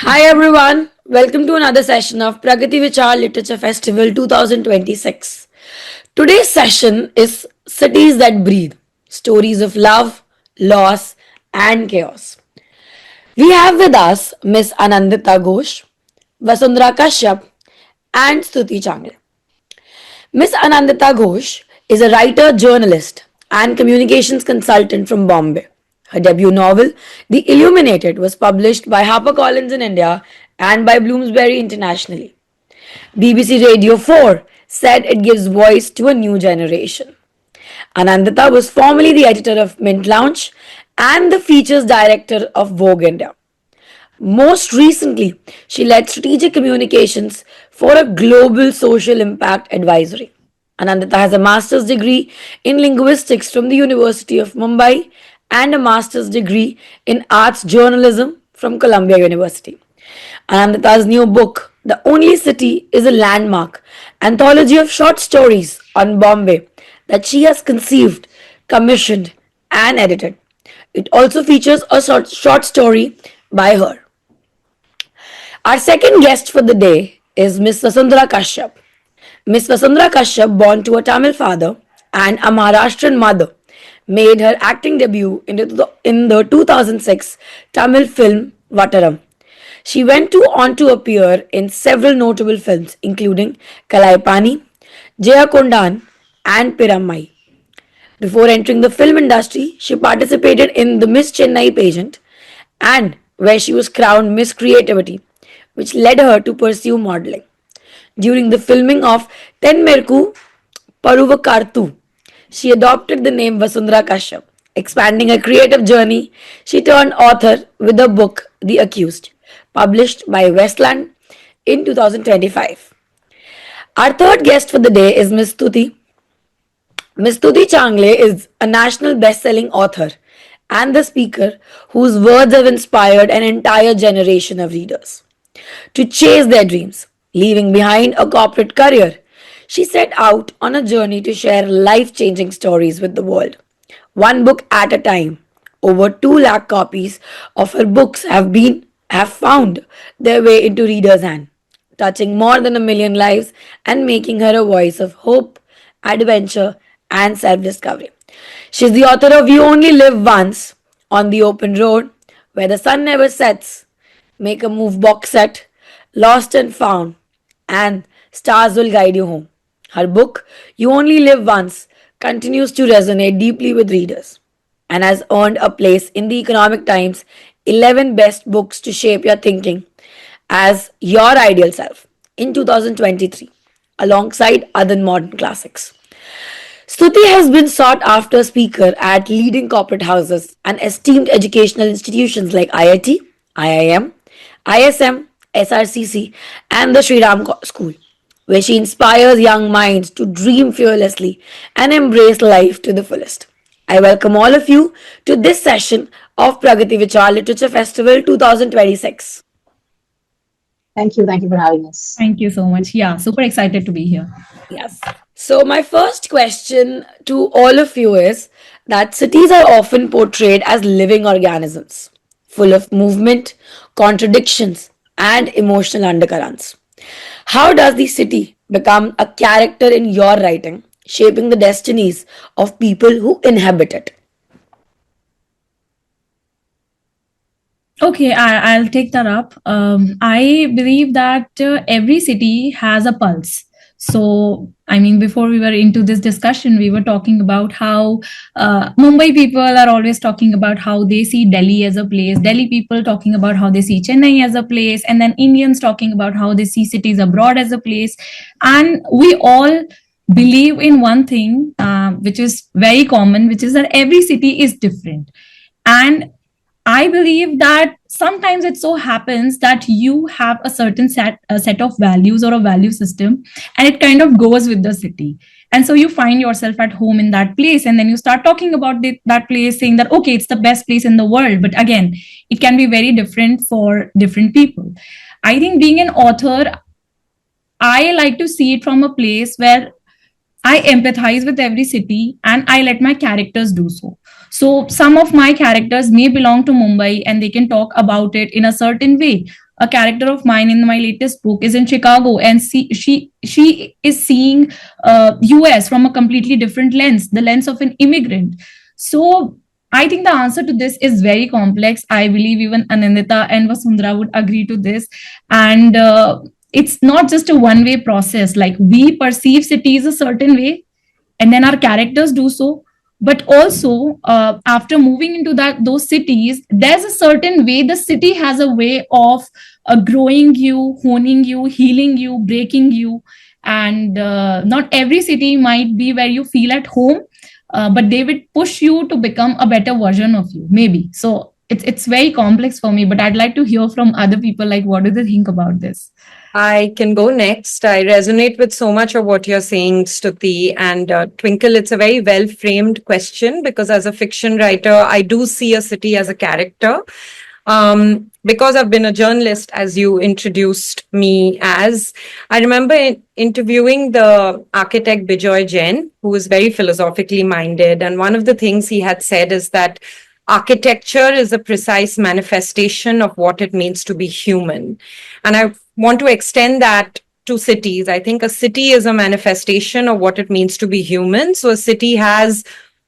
Hi everyone, welcome to another session of Pragati Vichar Literature Festival 2026. Today's session is Cities That Breathe, Stories of Love, Loss and Chaos. We have with us Miss Anindita Ghosh, Vasundhara Kashyap and Stuti Changle. Miss Anindita Ghosh is a writer, journalist, and communications consultant from Bombay. Her debut novel, The Illuminated, was published by HarperCollins in India and by Bloomsbury internationally. BBC Radio 4 said it gives voice to a new generation. Anindita was formerly the editor of Mint Lounge and the features director of Vogue India. Most recently, she led strategic communications for a global social impact advisory. Anindita has a master's degree in linguistics from the University of Mumbai and a master's degree in arts journalism from Columbia University. Anindita's new book, The Only City, is a landmark anthology of short stories on Bombay that she has conceived, commissioned, and edited. It also features a short story by her. Our second guest for the day is Miss Vasundhara Kashyap. Miss Vasundhara Kashyap, born to a Tamil father and a Maharashtrian mother, made her acting debut in the 2006 Tamil film Vataram. She went on to appear in several notable films, including Kalaipani, Jayakondan, and Pirammai. Before entering the film industry, she participated in the Miss Chennai pageant and where she was crowned Miss Creativity, which led her to pursue modeling. During the filming of Tenmerku Paruvakarthu, she adopted the name Vasundhara Kashyap. Expanding her creative journey, she turned author with the book The Accused, published by Westland in 2025. Our third guest for the day is Miss Stuti. Miss Stuti Changle is a national best-selling author and the speaker whose words have inspired an entire generation of readers to chase their dreams. Leaving behind a corporate career, she set out on a journey to share life-changing stories with the world. One book at a time. Over 2 lakh copies of her books have found their way into readers' hands, touching more than 1 million lives and making her a voice of hope, adventure, and self-discovery. She's the author of You Only Live Once, On the Open Road, Where the Sun Never Sets, Make a Move box set, Lost and Found, and Stars Will Guide You Home. Her book, You Only Live Once, continues to resonate deeply with readers and has earned a place in the Economic Times 11 Best Books to Shape Your Thinking as Your Ideal Self in 2023, alongside other modern classics. Stuti has been sought after speaker at leading corporate houses and esteemed educational institutions like IIT, IIM, ISM, SRCC, and the Sri Ram School, where she inspires young minds to dream fearlessly and embrace life to the fullest. I welcome all of you to this session of Pragati Vichar Literature Festival 2026. Thank you. Thank you for having us. Thank you so much. Yeah, super excited to be here. Yes. So, my first question to all of you is that cities are often portrayed as living organisms, full of movement, contradictions, and emotional undercurrents. How does the city become a character in your writing, shaping the destinies of people who inhabit it? Okay, I'll take that up. I believe that every city has a pulse. So, I mean, before we were into this discussion, we were talking about how Mumbai people are always talking about how they see Delhi as a place, Delhi people talking about how they see Chennai as a place, and then Indians talking about how they see cities abroad as a place. And we all believe in one thing, which is very common, which is that every city is different. And I believe that sometimes it so happens that you have a certain set of values or a value system, and it kind of goes with the city. And so you find yourself at home in that place, and then you start talking about that place, saying that, okay, it's the best place in the world. But again, it can be very different for different people. I think being an author, I like to see it from a place where I empathize with every city and I let my characters do so. So some of my characters may belong to Mumbai and they can talk about it in a certain way. a character of mine in my latest book is in Chicago, and she is seeing US from a completely different lens, the lens of an immigrant. So I think the answer to this is very complex. I believe even Anindita and Vasundhara would agree to this. And it's not just a one way process. Like, we perceive cities a certain way, and then our characters do so. But also, after moving into those cities, there's a certain way the city has a way of growing you, honing you, healing you, breaking you. And not every city might be where you feel at home, but they would push you to become a better version of you, maybe. So it's very complex for me, but I'd like to hear from other people, like, what do they think about this? I can go next. I resonate with so much of what you're saying, Stuti and Twinkle. It's a very well framed question, because as a fiction writer, I do see a city as a character. Because I've been a journalist, as you introduced me as, I remember interviewing the architect Bijoy Jain, who was very philosophically minded. And one of the things he had said is that architecture is a precise manifestation of what it means to be human. And I want to extend that to cities. I think a city is a manifestation of what it means to be human. So a city has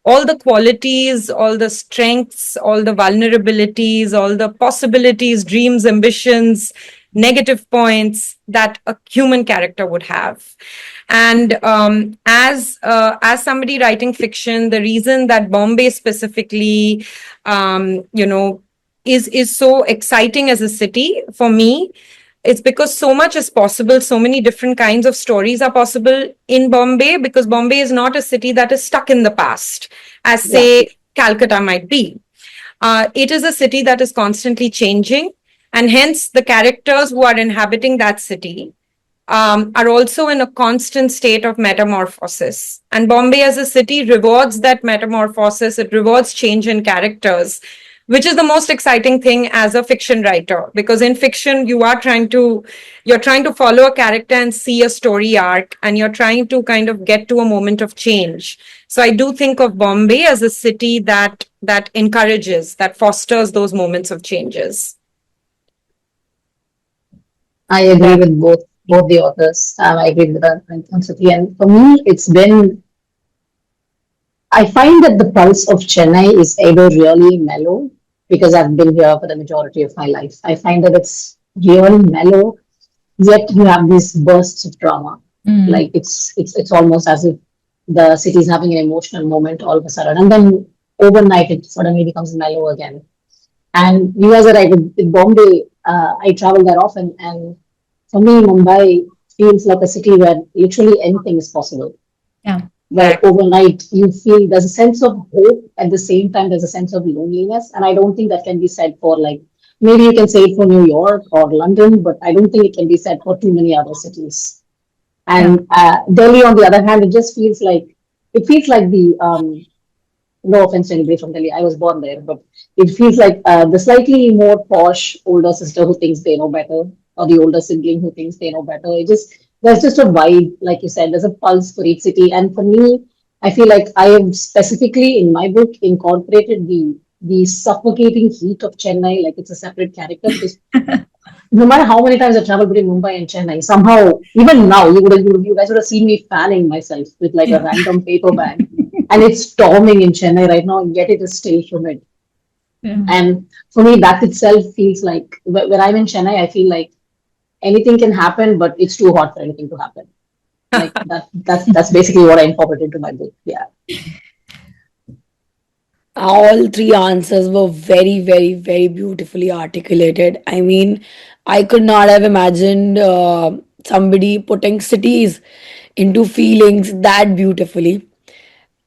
all the qualities, all the strengths, all the vulnerabilities, all the possibilities, dreams, ambitions, negative points that a human character would have. And as somebody writing fiction, the reason that Bombay specifically, is so exciting as a city for me, it's because so much is possible. So many different kinds of stories are possible in Bombay, because Bombay is not a city that is stuck in the past, as say Calcutta might be. It is a city that is constantly changing, and hence the characters who are inhabiting that city are also in a constant state of metamorphosis. And Bombay as a city rewards that metamorphosis. It rewards change in characters, which is the most exciting thing as a fiction writer, because in fiction you're trying to follow a character and see a story arc, and you're trying to kind of get to a moment of change. So I do think of Bombay as a city that encourages, that fosters those moments of changes. I agree with both the authors. I agree with that, Stuti. And for me, I find that the pulse of Chennai is either really mellow, because I've been here for the majority of my life. I find that it's really mellow, yet you have these bursts of drama. Like it's almost as if the city is having an emotional moment all of a sudden, and then overnight it suddenly becomes mellow again. And you guys are right, with Bombay, I travel there often, and for me, Mumbai feels like a city where literally anything is possible. Yeah. Where overnight you feel there's a sense of hope, at the same time there's a sense of loneliness. And I don't think that can be said for, like, maybe you can say it for New York or London, but I don't think it can be said for too many other cities. And Delhi, on the other hand, it feels like the no offense to anybody from Delhi, I was born there, but it feels like the slightly more posh older sister who thinks they know better, or the older sibling who thinks they know better. There's just a vibe, like you said, there's a pulse for each city. And for me, I feel like I have specifically in my book incorporated the suffocating heat of Chennai, like it's a separate character. Because no matter how many times I travel between Mumbai and Chennai, somehow, even now, you guys would have seen me fanning myself with like a random paper bag. And it's storming in Chennai right now, and yet it is still humid. Yeah. And for me, that itself feels like, when I'm in Chennai, I feel like anything can happen, but it's too hot for anything to happen. Like that's basically what I incorporated into my book. Yeah. All three answers were very, very, very beautifully articulated. I mean, I could not have imagined somebody putting cities into feelings that beautifully.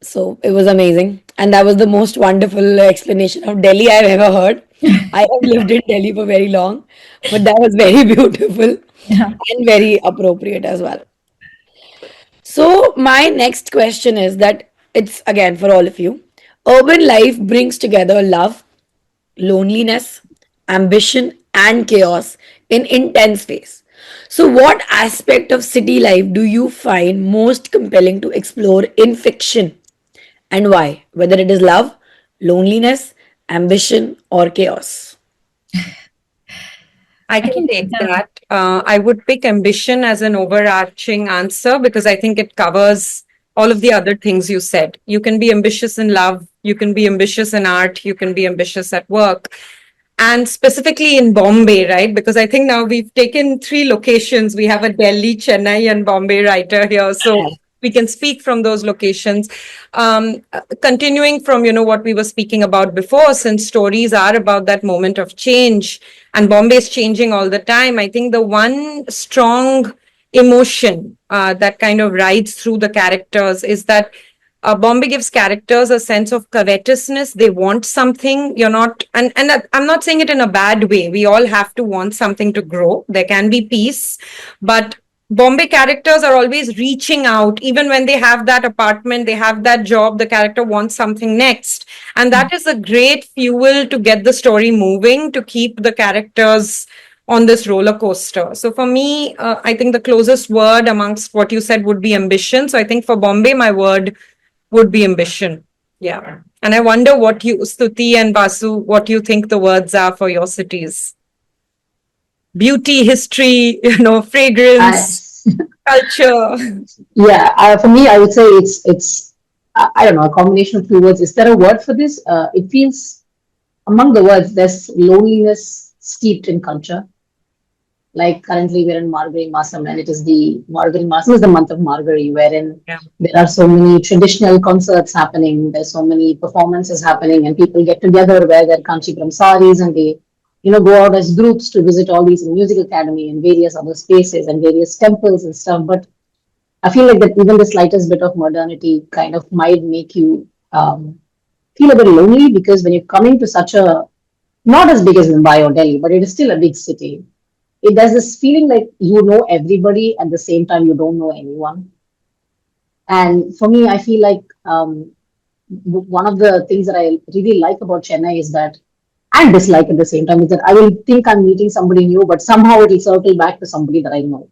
So it was amazing. And that was the most wonderful explanation of Delhi I've ever heard. I have lived in Delhi for very long, but that was very beautiful and very appropriate as well. So, my next question is that it's again for all of you. Urban life brings together love, loneliness, ambition, and chaos in intense ways. So, what aspect of city life do you find most compelling to explore in fiction, and why? Whether it is love, loneliness, ambition, or chaos? I can take that. I would pick ambition as an overarching answer because I think it covers all of the other things you said. You can be ambitious in love, you can be ambitious in art, you can be ambitious at work. And specifically in Bombay, right? Because I think now we've taken 3 locations. We have a Delhi, Chennai, and Bombay writer here. So we can speak from those locations. Continuing from, what we were speaking about before, since stories are about that moment of change and Bombay is changing all the time, I think the one strong emotion that kind of rides through the characters is that Bombay gives characters a sense of covetousness. They want something. You're not, and I'm not saying it in a bad way. We all have to want something to grow. There can be peace, but Bombay characters are always reaching out. Even when they have that apartment, they have that job, the character wants something next. And that is a great fuel to get the story moving, to keep the characters on this roller coaster. So for me, I think the closest word amongst what you said would be ambition. So I think for Bombay, my word would be ambition. Yeah. And I wonder what you, Stuti and Basu, what you think the words are for your cities. Beauty, history, fragrance, culture. Yeah, for me, I would say it's I don't know, a combination of 2 words. Is there a word for this? It feels among the words, there's loneliness steeped in culture. Like currently we're in Margari Masam, and it is the Margari Masam is the month of Margari, wherein there are so many traditional concerts happening, there's so many performances happening, and people get together, wear their Kanchipuram saris, and they, go out as groups to visit all these music academy and various other spaces and various temples and stuff. But I feel like that even the slightest bit of modernity kind of might make you feel a bit lonely, because when you're coming to such a, not as big as Mumbai or Delhi, but it is still a big city, it does this feeling like you know everybody at the same time you don't know anyone. And for me, I feel like one of the things that I really like about Chennai is that, and dislike at the same time, is that I will think I'm meeting somebody new, but somehow it will circle back to somebody that I know.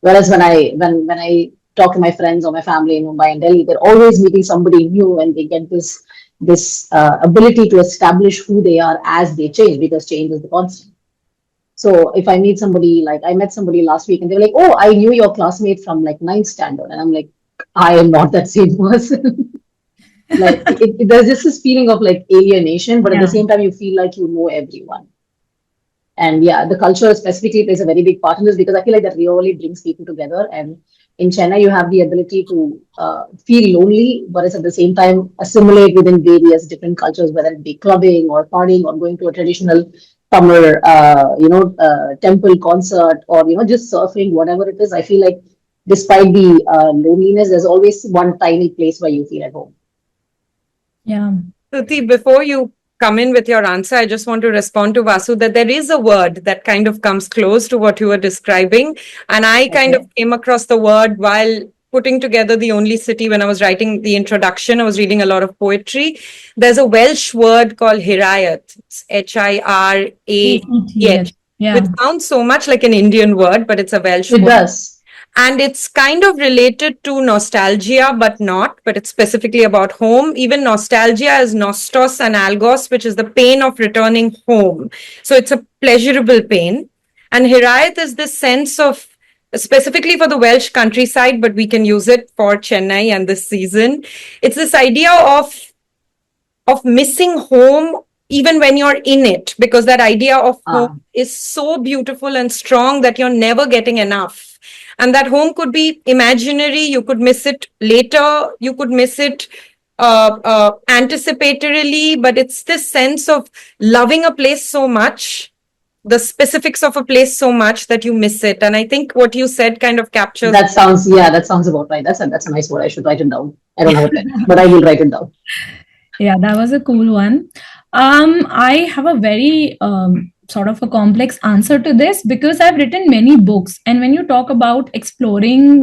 Whereas when I talk to my friends or my family in Mumbai and Delhi, they're always meeting somebody new, and they get this ability to establish who they are as they change, because change is the constant. So if I meet somebody, like I met somebody last week and they were like, oh, I knew your classmate from like 9th standard. And I'm like, I am not that same person. Like there's just this feeling of like alienation, but at the same time, you feel like you know everyone. And yeah, the culture specifically plays a very big part in this, because I feel like that really brings people together. And in Chennai, you have the ability to feel lonely, whereas at the same time assimilate within various different cultures, whether it be clubbing or partying or going to a traditional summer, temple concert, or just surfing, whatever it is. I feel like despite the loneliness, there's always one tiny place where you feel at home. Yeah. Stuti, before you come in with your answer, I just want to respond to Vasu that there is a word that kind of comes close to what you were describing. And I kind of came across the word while putting together The Only City. When I was writing the introduction, I was reading a lot of poetry. There's a Welsh word called hirayat. It's HIRAETH. Yeah. Which sounds so much like an Indian word, but it's a Welsh word. It does. And it's kind of related to nostalgia, but not, but it's specifically about home. Even nostalgia is nostos and algos, which is the pain of returning home. So it's a pleasurable pain. And hirayat is this sense of, specifically for the Welsh countryside, but we can use it for Chennai and this season. It's this idea of missing home even when you're in it, because that idea of home is so beautiful and strong that you're never getting enough. And that home could be imaginary. You could miss it later. You could miss it anticipatorily. But it's this sense of loving a place so much, the specifics of a place so much that you miss it. And I think what you said kind of captures. That sounds about right. That's a nice word. I should write it down. I don't have a pen, but I will write it down. Yeah, that was a cool one. I have a very sort of a complex answer to this, because I've written many books. And when you talk about exploring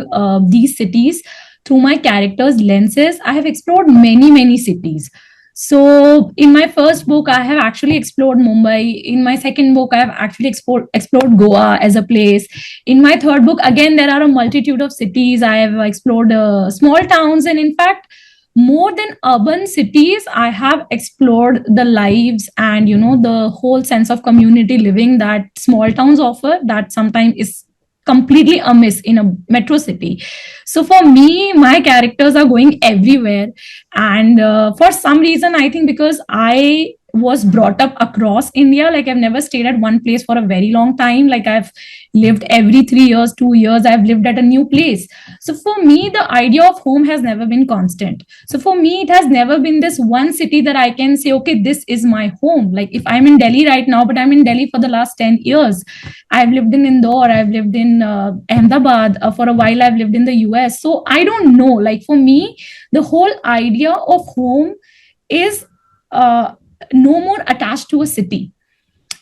these cities through my characters' lenses, I have explored many, many cities. So in my first book, I have actually explored Mumbai. In my second book, I have actually explored Goa as a place. In my third book, again, there are a multitude of cities. I have explored small towns. And in fact, more than urban cities, I have explored the lives and, the whole sense of community living that small towns offer, that sometimes is completely amiss in a metro city. So for me, my characters are going everywhere. And for some reason, I think because I was brought up across India, like I've never stayed at one place for a very long time. Like I've lived every 3 years, 2 years, I've lived at a new place. So for me, the idea of home has never been constant. So for me, it has never been this one city that I can say, okay, this is my home. Like if I'm in Delhi right now, but I'm in Delhi for the last 10 years. I've lived in Indore, I've lived in Ahmedabad, for a while I've lived in the US. So I don't know. Like for me, the whole idea of home is no more attached to a city.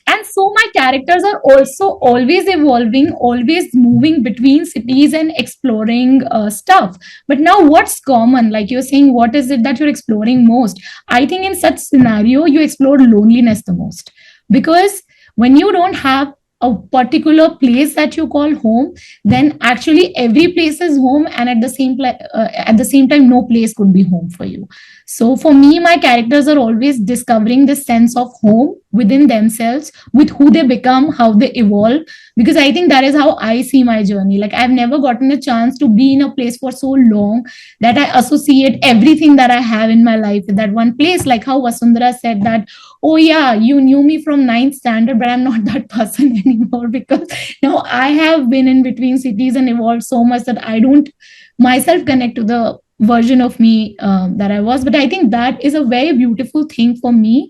And so my characters are also always evolving, always moving between cities and exploring stuff. But now what's common? Like you're saying, what is it that you're exploring most? I think in such scenario, you explore loneliness the most, because when you don't have a particular place that you call home, then actually every place is home, and at the same time, no place could be home for you. So for me, my characters are always discovering this sense of home within themselves, with who they become, how they evolve, because I think that is how I see my journey. Like I've never gotten a chance to be in a place for so long that I associate everything that I have in my life with that one place. Like how Vasundhara said that, oh yeah, you knew me from ninth standard, but I'm not that person anymore, because now I have been in between cities and evolved so much that I don't myself connect to the version of me that I was. But I think that is a very beautiful thing for me.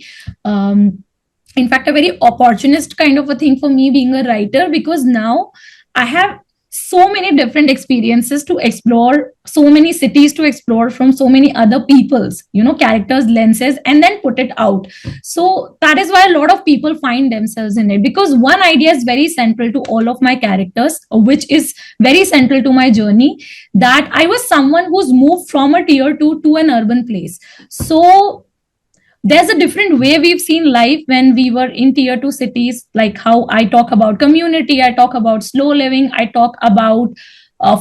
In fact, a very opportunist kind of a thing for me being a writer, because now I have so many different experiences to explore, so many cities to explore from so many other people's, characters, lenses, and then put it out. So that is why a lot of people find themselves in it, because one idea is very central to all of my characters, which is very central to my journey, that I was someone who's moved from a tier 2 to an urban place. So there's a different way we've seen life when we were in tier 2 cities, like how I talk about community, I talk about slow living, I talk about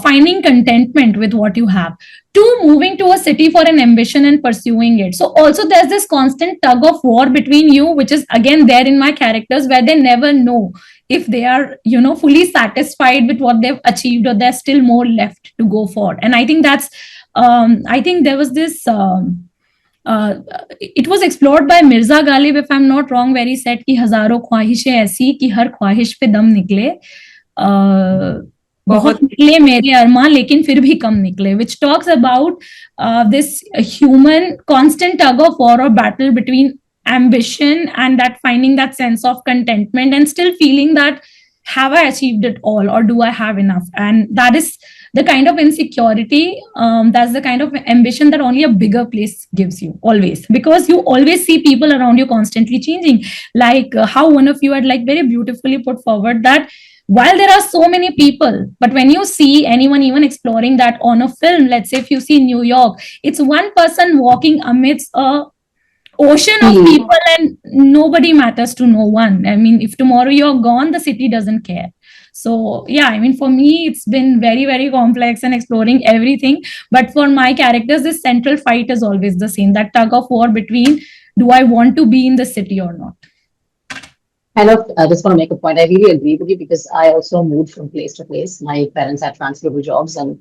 finding contentment with what you have, to moving to a city for an ambition and pursuing it. So also there's this constant tug of war between you, which is again there in my characters, where they never know if they are, fully satisfied with what they've achieved, or there's still more left to go for. And I think that's I think there was this it was explored by Mirza Ghalib, if I'm not wrong, where he said कि हजारों ख्वाहिशें ऐसी कि हर ख्वाहिश पे दम निकले, बहुत निकले मेरे अरमान लेकिन फिर भी कम निकले, which talks about this human constant tug of war or battle between ambition and that finding that sense of contentment and still feeling that have I achieved it all, or do I have enough? And that is the kind of insecurity, that's the kind of ambition that only a bigger place gives you always, because you always see people around you constantly changing. Like how one of you had like very beautifully put forward that while there are so many people, but when you see anyone even exploring that on a film, let's say if you see New York, it's one person walking amidst a ocean of people and nobody matters to no one. I mean, if tomorrow you're gone, the city doesn't care. So yeah, I mean, for me, it's been very, very complex and exploring everything. But for my characters, this central fight is always the same, that tug of war between, do I want to be in the city or not? I just want to make a point. I really agree with you, because I also moved from place to place. My parents had transferable jobs, and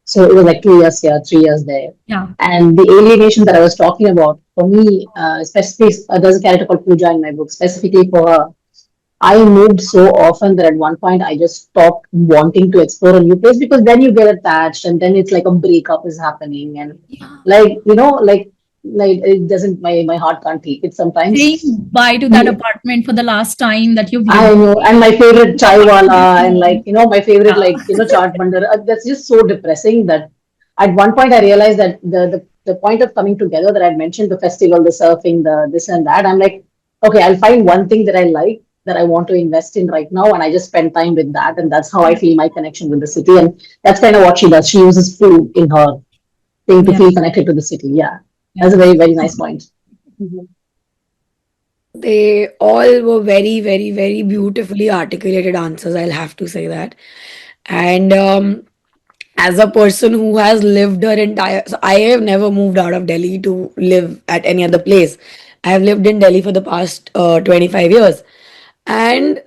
so it was like 2 years here, 3 years there. Yeah. And the alienation that I was talking about, for me, especially, there's a character called Pooja in my book, specifically for her. I moved so often that at one point I just stopped wanting to explore a new place, because then you get attached and then it's like a breakup is happening, and like it doesn't, my heart can't take it sometimes. Saying bye to that apartment for the last time that you've lived. I know, and my favorite chai wala, and my favorite chaat bandar. That's just so depressing that at one point I realized that the point of coming together that I'd mentioned, the festival, the surfing, the this and that, I'm like, okay, I'll find one thing that I like, that I want to invest in right now, and I just spend time with that, and that's how I feel my connection with the city. And that's kind of what she does. She uses food in her thing to feel connected to the city. Yeah, that's a very, very nice point. They all were very, very, very beautifully articulated answers, I'll have to say that. And as a person who has lived her entire, so I have never moved out of Delhi to live at any other place. I have lived in Delhi for the past 25 years, and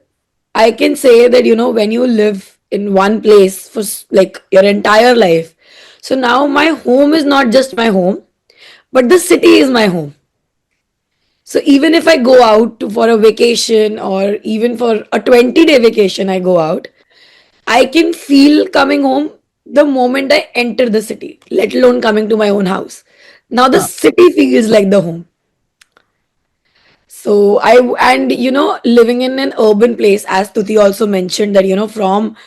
I can say that, when you live in one place for like your entire life, so now my home is not just my home, but the city is my home. So even if I go out for a vacation, or even for a 20-day vacation, I go out, I can feel coming home the moment I enter the city, let alone coming to my own house. Now the city feels like the home. So and living in an urban place, as Tuti also mentioned, that from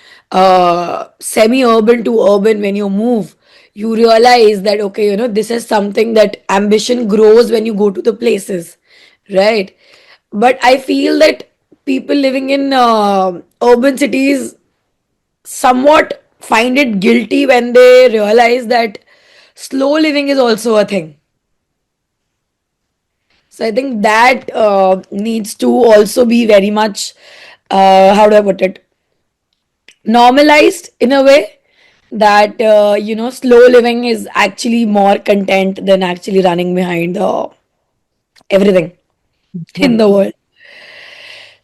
semi-urban to urban, when you move, you realize that, okay, this is something that ambition grows when you go to the places, right? But I feel that people living in urban cities somewhat find it guilty when they realize that slow living is also a thing. So I think that needs to also be very much, how do I put it, normalized in a way that, slow living is actually more content than actually running behind everything in the world.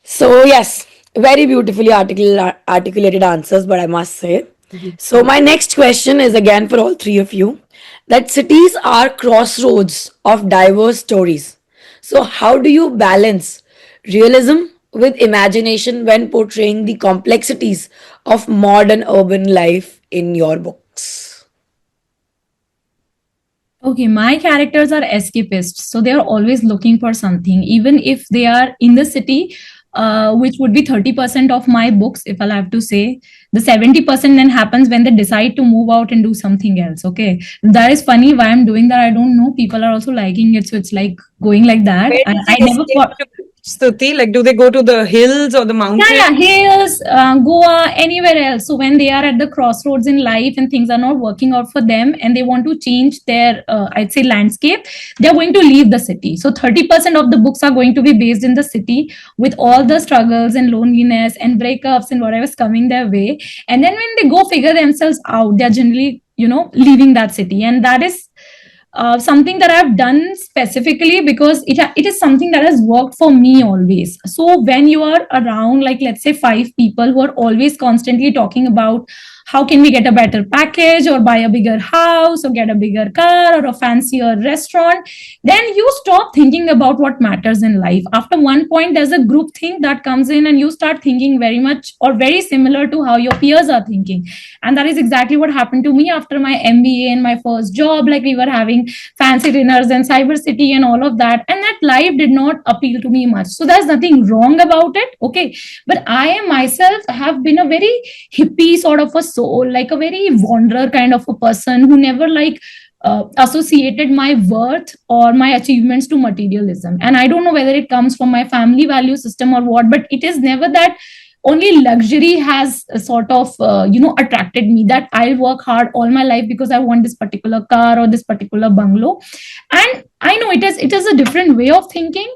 So yes, very beautifully articulated answers, but I must say. So my next question is again for all three of you, that cities are crossroads of diverse stories. So how do you balance realism with imagination when portraying the complexities of modern urban life in your books? Okay, my characters are escapists, so they are always looking for something, even if they are in the city, which would be 30% of my books, if I'll have to say. The 70% then happens when they decide to move out and do something else. Okay, that is funny. Why I'm doing that, I don't know. People are also liking it, so it's like going like that. Where I, do I they never escape thought. to, Stuti? Like, do they go to the hills or the Yeah, mountains? yeah, hills, Goa, anywhere else. So when they are at the crossroads in life and things are not working out for them and they want to change their, I'd say, landscape, they're going to leave the city. So 30% of the books are going to be based in the city with all the struggles and loneliness and breakups and whatever's coming their way. And then when they go figure themselves out, they're generally, leaving that city. And that is something that I've done specifically because it is something that has worked for me always. So when you are around, like, let's say 5 people who are always constantly talking about how can we get a better package or buy a bigger house or get a bigger car or a fancier restaurant, then you stop thinking about what matters in life. After one point, there's a group think that comes in and you start thinking very much or very similar to how your peers are thinking. And that is exactly what happened to me after my MBA and my first job. Like, we were having fancy dinners and cyber city and all of that, and that life did not appeal to me much. So there's nothing wrong about it, okay, but I am myself have been a very hippie sort of a soul, like a very wanderer kind of a person who never like associated my worth or my achievements to materialism. And I don't know whether it comes from my family value system or what, but it is never that only luxury has sort of attracted me, that I'll work hard all my life because I want this particular car or this particular bungalow. And I know it is a different way of thinking,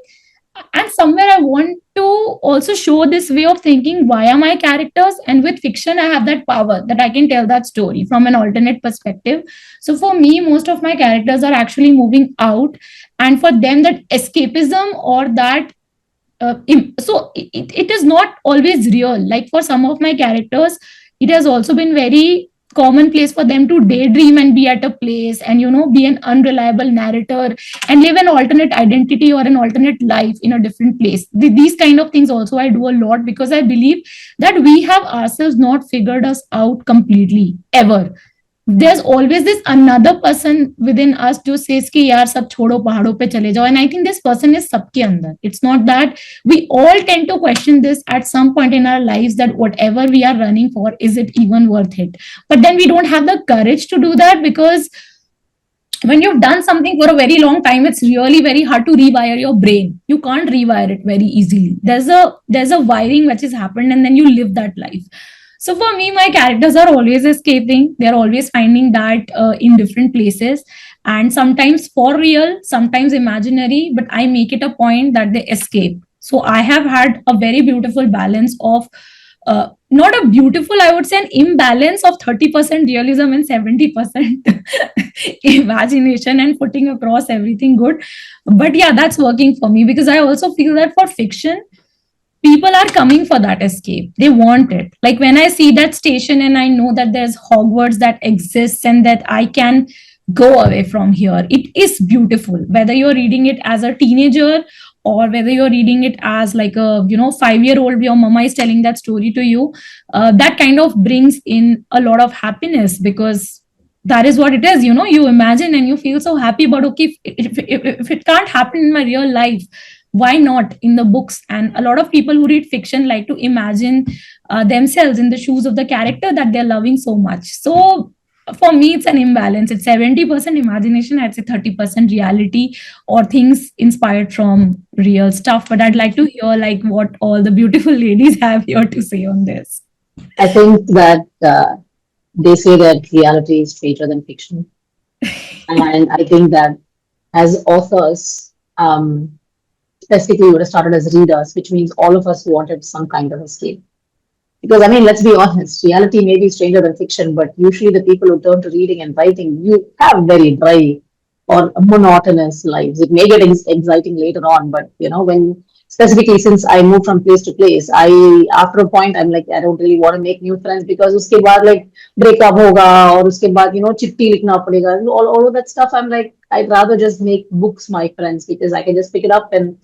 and somewhere I want to also show this way of thinking via my characters. And with fiction, I have that power that I can tell that story from an alternate perspective. So for me, most of my characters are actually moving out, and for them, that escapism or that it is not always real. Like, for some of my characters, it has also been very commonplace for them to daydream and be at a place and be an unreliable narrator and live an alternate identity or an alternate life in a different place. These kind of things also I do a lot, because I believe that we have ourselves not figured us out completely ever. There's always this another person within us who says कि यार सब छोड़ो पहाड़ों पे चले जाओ, and I think this person is सबके अंदर. It's not that we all tend to question this at some point in our lives, that whatever we are running for, is it even worth it? But then we don't have the courage to do that, because when you've done something for a very long time, it's really very hard to rewire your brain. You can't rewire it very easily. There's a wiring which has happened, and then you live that life. So for me, my characters are always escaping. They're always finding that in different places, and sometimes for real, sometimes imaginary, but I make it a point that they escape. So I have had a very beautiful balance of not a beautiful, I would say an imbalance of 30% realism and 70% imagination and putting across everything good. But yeah, that's working for me, because I also feel that for fiction, people are coming for that escape. They want it. Like when I see that station and I know that there's Hogwarts that exists and that I can go away from here, it is beautiful. Whether you're reading it as a teenager or whether you're reading it as like a 5-year old, your mama is telling that story to you, that kind of brings in a lot of happiness, because that is what it is. You imagine and you feel so happy about, okay, if it can't happen in my real life, why not in the books? And a lot of people who read fiction like to imagine themselves in the shoes of the character that they're loving so much. So for me, it's an imbalance. It's 70% imagination, I'd say 30% reality, or things inspired from real stuff. But I'd like to hear like what all the beautiful ladies have here to say on this. I think that they say that reality is stranger than fiction. And I think that as authors, specifically we would have started as readers, which means all of us wanted some kind of escape. Because I mean, let's be honest, reality may be stranger than fiction, but usually the people who turn to reading and writing, you have very dry or monotonous lives. It may get exciting later on, but when specifically since I move from place to place, after a point I'm like, I don't really want to make new friends because uske baad like breakup hoga or uske baad chitti likhna padega. All of that stuff, I'm like, I'd rather just make books my friends, because I can just pick it up and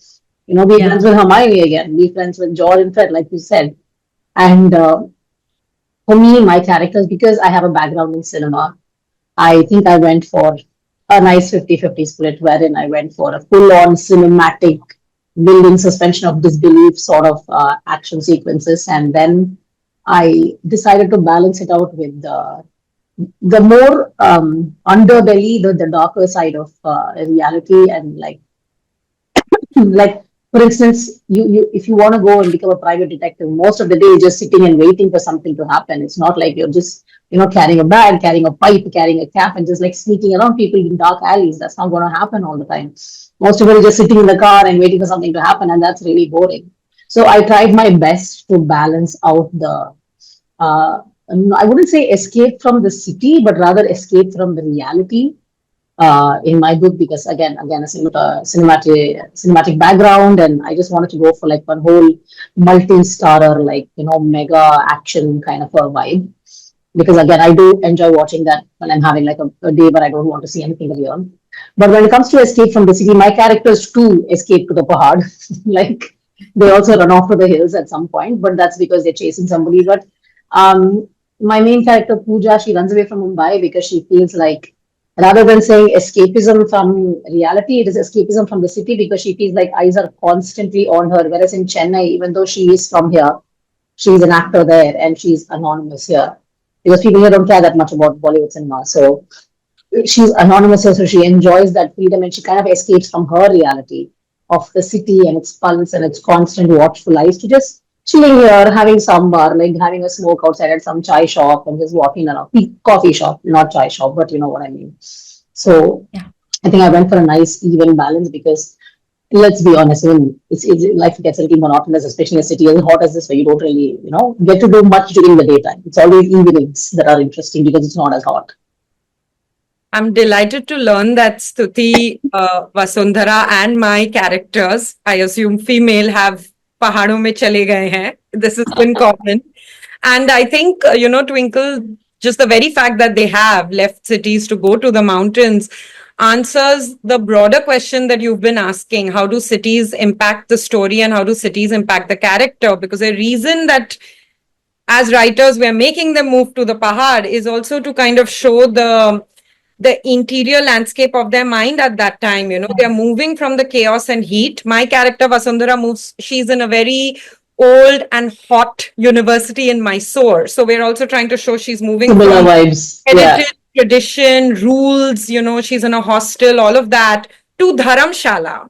be friends with Hermione again, be friends with George and Fred, like you said. And for me, my characters, because I have a background in cinema, I think I went for a nice 50-50 split, wherein I went for a full-on cinematic building suspension of disbelief sort of action sequences. And then I decided to balance it out with the more underbelly, the darker side of reality. And like for instance, you if you want to go and become a private detective, most of the day you're just sitting and waiting for something to happen. It's not like you're just carrying a bag, carrying a pipe, carrying a cap, and just like sneaking around people in dark alleys. That's not going to happen all the time. Most of it is just sitting in the car and waiting for something to happen, and that's really boring. So I tried my best to balance out the I wouldn't say escape from the city, but rather escape from the reality in my book, because again a cinematic background, and I just wanted to go for like one whole multi-starrer, like mega action kind of a vibe, because again I do enjoy watching that when I'm having like a day where I don't want to see anything real. But when it comes to escape from the city, my characters too escape to the pahad. Like they also run off to the hills at some point, but that's because they're chasing somebody. But my main character Pooja, she runs away from Mumbai because she feels like, rather than saying escapism from reality, it is escapism from the city, because she feels like eyes are constantly on her. Whereas in Chennai, even though she is from here, she's an actor there and she's anonymous here, because people here don't care that much about Bollywood cinema. So she's anonymous here, so she enjoys that freedom and she kind of escapes from her reality of the city and its pulse and its constant watchful eyes to just chilling here, having sambar, like having a smoke outside at some chai shop and just walking around. Coffee shop, not chai shop, but you know what I mean. So Yeah. I think I went for a nice even balance, because let's be honest, when life gets a little monotonous, especially in a city as hot as this, where you don't really, get to do much during the daytime. It's always evenings that are interesting because it's not as hot. I'm delighted to learn that Stuti, Vasundhara and my characters, I assume female, have pahadon mein chale gaye hain. This is in common. And I think, Twinkle, just the very fact that they have left cities to go to the mountains answers the broader question that you've been asking. How do cities impact the story and how do cities impact the character? Because a reason that as writers we're making them move to the pahad is also to kind of show the interior landscape of their mind at that time. They're moving from the chaos and heat. My character Vasundhara moves, she's in a very old and hot university in Mysore. So we're also trying to show she's moving Similar from vibes. heritage, tradition, rules, she's in a hostel, all of that, to Dharamshala.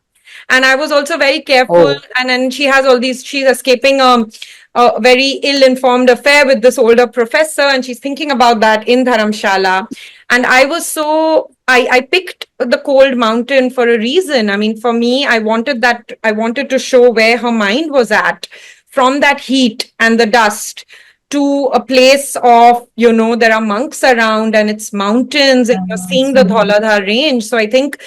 And I was also very careful. Oh. And then she has all these, she's escaping a very ill-informed affair with this older professor, and she's thinking about that in Dharamshala. And I was I picked the cold mountain for a reason. I mean, for me, I wanted to show where her mind was at from that heat and the dust to a place of, there are monks around and it's mountains and you're seeing the Dhauladhar range. So I think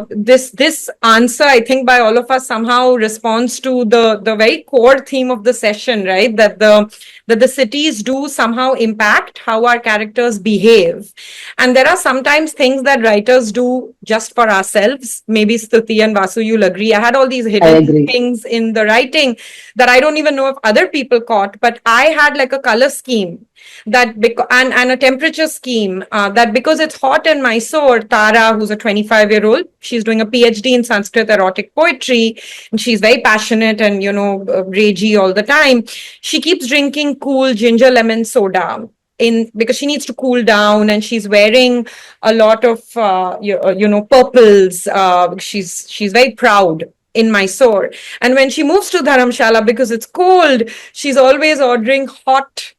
this answer, I think, by all of us somehow responds to the very core theme of the session, right? That the cities do somehow impact how our characters behave. And there are sometimes things that writers do just for ourselves. Maybe Stuti and Vasu, you'll agree. I had all these I hidden agree. things in the writing that I don't even know if other people caught, but I had like a color scheme that and a temperature scheme that because it's hot in Mysore, Tara, who's a 25-year-old, she's doing a PhD in Sanskrit erotic poetry, and she's very passionate and ragey all the time. She keeps drinking cool ginger lemon soda because she needs to cool down, and she's wearing a lot of purples. She's very proud in Mysore, and when she moves to Dharamshala, because it's cold, she's always ordering hot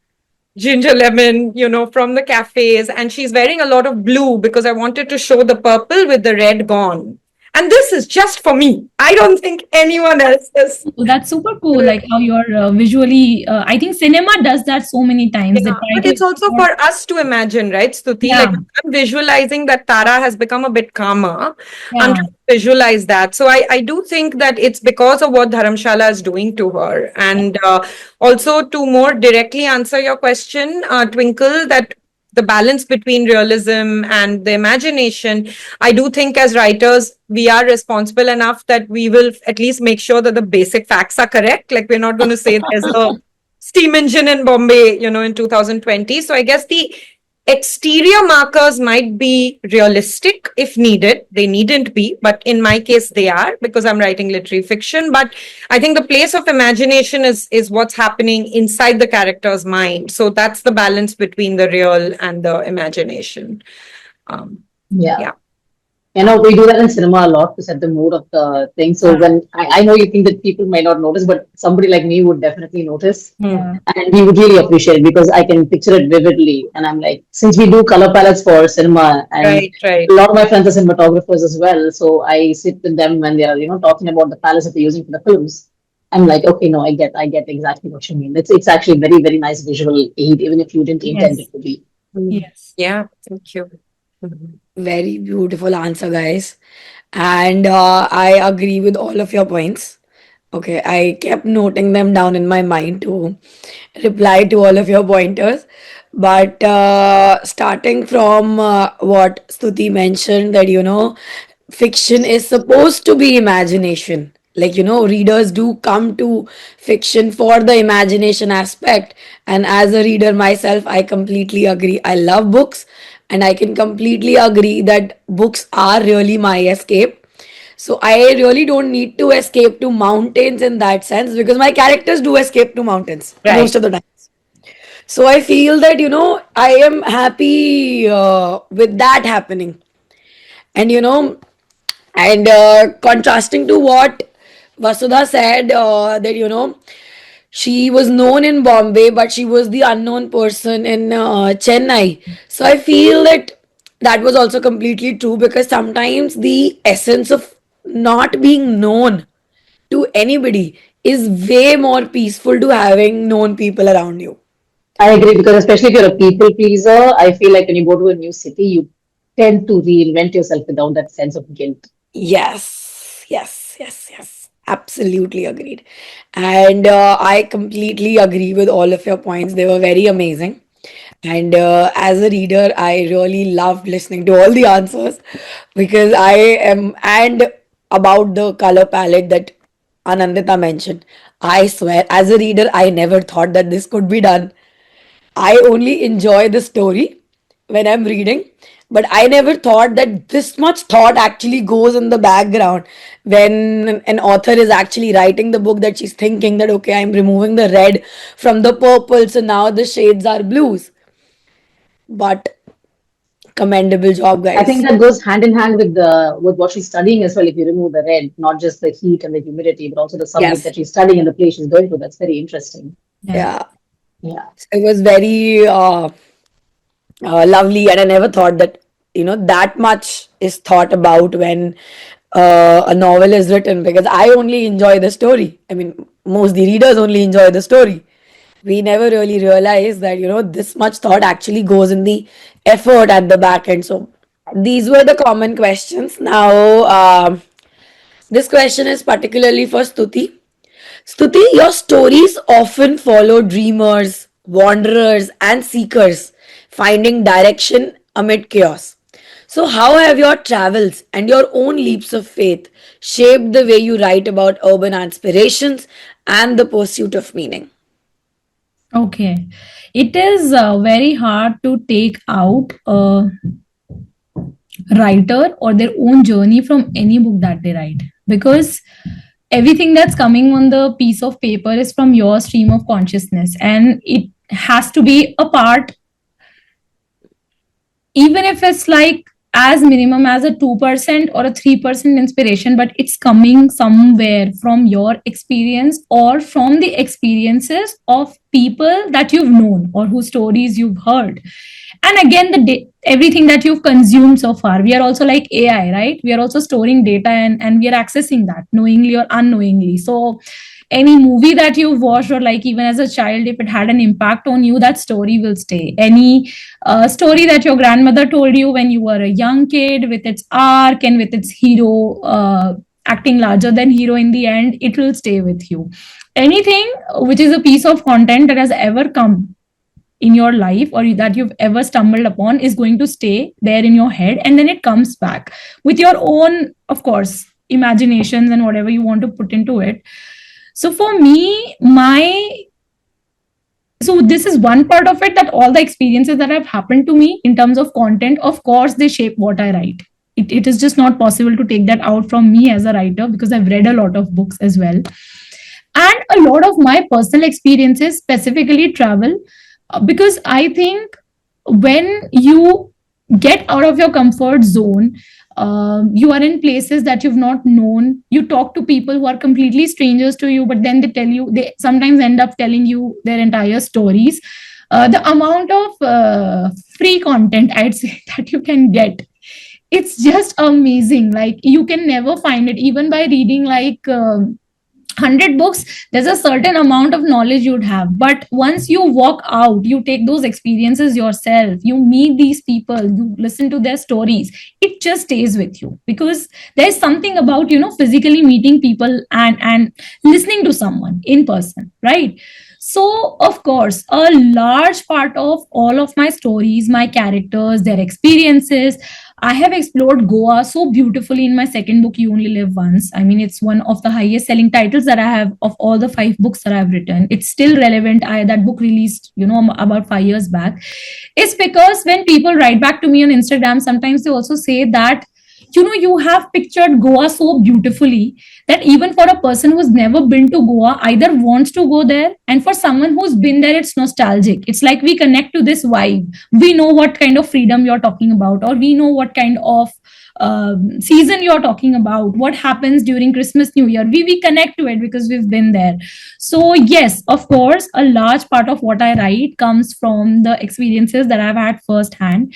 ginger lemon, from the cafes. And she's wearing a lot of blue because I wanted to show the purple with the red gone. And this is just for me. I don't think anyone else is. That's super cool. Like how you're visually, I think cinema does that so many times. They Yeah, try but to it's also explore- for us to imagine, right, Stuti? Yeah. Like I'm visualizing that Tara has become a bit calmer. I'm Yeah. trying to visualize that. So I do think that it's because of what Dharamshala is doing to her. And also to more directly answer your question, Twinkle, that the balance between realism and the imagination, I do think as writers, we are responsible enough that we will at least make sure that the basic facts are correct. Like we're not going to say there's a steam engine in Bombay, in 2020. So I guess the exterior markers might be realistic if needed. They needn't be, but in my case, they are because I'm writing literary fiction. But I think the place of imagination is what's happening inside the character's mind. So that's the balance between the real and the imagination. Yeah. We do that in cinema a lot to set the mood of the thing. So when I know you think that people might not notice, but somebody like me would definitely notice. Yeah. And we would really appreciate it because I can picture it vividly. And I'm like, since we do color palettes for cinema, and Right. a lot of my friends are cinematographers as well. So I sit with them when they are, talking about the palettes that they're using for the films. I'm like, okay, no, I get exactly what you mean. It's actually very, very nice visual aid, even if you didn't intend it to be. Yes. Yeah, thank you. Very beautiful answer, guys. And I agree with all of your points. Okay, I kept noting them down in my mind to reply to all of your pointers. But starting from what Stuti mentioned, that fiction is supposed to be imagination. Like, readers do come to fiction for the imagination aspect. And as a reader myself, I completely agree. I love books, and I can completely agree that books are really my escape. So I really don't need to escape to mountains in that sense because my characters do escape to mountains Right. most of the times. So I feel that, I am happy with that happening. And, and contrasting to what Vasudha said, that, she was known in Bombay, but she was the unknown person in Chennai. So I feel that that was also completely true because sometimes the essence of not being known to anybody is way more peaceful to having known people around you. I agree because especially if you're a people pleaser, I feel like when you go to a new city, you tend to reinvent yourself without that sense of guilt. Yes, yes, yes, yes. Absolutely agreed. And I completely agree with all of your points. They were very amazing. And as a reader, I really loved listening to all the answers because I am, and about the color palette that Anandita mentioned. I swear, as a reader, I never thought that this could be done. I only enjoy the story when I'm reading, but I never thought that this much thought actually goes in the background when an author is actually writing the book, that she's thinking that, okay, I'm removing the red from the purple, so now the shades are blues. But commendable job, I think guys. that goes hand in hand with what she's studying as well. If you remove the red, not just the heat and the humidity, but also the subject Yes. that she's studying and the place she's going to. That's very interesting. Yeah. Yeah. It was very lovely, and I never thought that that much is thought about when a novel is written, because I only enjoy the story. I mean, most the readers only enjoy the story. We never really realize that, this much thought actually goes in the effort at the back end. So these were the common questions. Now, this question is particularly for Stuti. Stuti, your stories often follow dreamers, wanderers, and seekers finding direction amid chaos. So, how have your travels and your own leaps of faith shaped the way you write about urban aspirations and the pursuit of meaning? Okay. It is very hard to take out a writer or their own journey from any book that they write, because everything that's coming on the piece of paper is from your stream of consciousness, and it has to be a part, even if it's like as minimum as a 2% or a 3% inspiration, but it's coming somewhere from your experience or from the experiences of people that you've known or whose stories you've heard. And again, everything that you've consumed so far, we are also like AI, right? We are also storing data, and we are accessing that knowingly or unknowingly. So any movie that you've watched, or like even as a child, if it had an impact on you, that story will stay. Any story that your grandmother told you when you were a young kid, with its arc and with its hero acting larger than hero in the end, it will stay with you. Anything which is a piece of content that has ever come in your life or that you've ever stumbled upon is going to stay there in your head, and then it comes back with your own, of course, imaginations and whatever you want to put into it. So for me, so this is one part of it, that all the experiences that have happened to me in terms of content, of course, they shape what I write. It is just not possible to take that out from me as a writer, because I've read a lot of books as well. And a lot of my personal experiences, specifically travel, because I think when you get out of your comfort zone, you are in places that you've not known. You talk to people who are completely strangers to you, but then they sometimes end up telling you their entire stories. The amount of free content, I'd say, that you can get, it's just amazing. Like, you can never find it, even by reading like 100 books. There's a certain amount of knowledge you'd have, but once you walk out, you take those experiences yourself, you meet these people, you listen to their stories, it just stays with you, because there's something about, physically meeting people and listening to someone in person, right? So of course, a large part of all of my stories, my characters, their experiences, I have explored Goa so beautifully in my second book, You Only Live Once. I mean, it's one of the highest selling titles that I have of all the 5 books that I've written. It's still relevant. That book released, about 5 years back. It's because when people write back to me on Instagram, sometimes they also say that, you have pictured Goa so beautifully that even for a person who's never been to Goa, either wants to go there, and for someone who's been there, it's nostalgic. It's like we connect to this vibe. We know what kind of freedom you're talking about, or we know what kind of season you're talking about, what happens during Christmas, New Year. We connect to it because we've been there. So yes, of course, a large part of what I write comes from the experiences that I've had firsthand,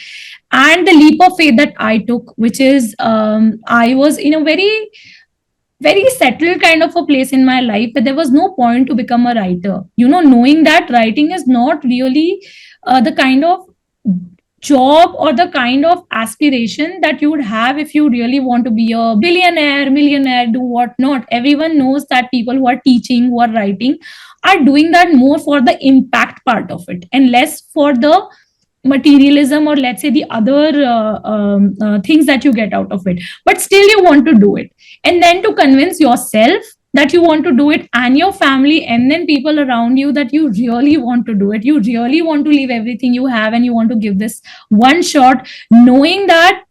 and the leap of faith that I took, which is I was in a very very settled kind of a place in my life where there was no point to become a writer, knowing that writing is not really the kind of job or the kind of aspiration that you would have if you really want to be a billionaire, millionaire, do what not. Everyone knows that people who are teaching, who are writing, are doing that more for the impact part of it and less for the materialism, or let's say the other things that you get out of it. But still you want to do it, and then to convince yourself that you want to do it, and your family, and then people around you, that you really want to do it, you really want to leave everything you have, and you want to give this one shot, knowing that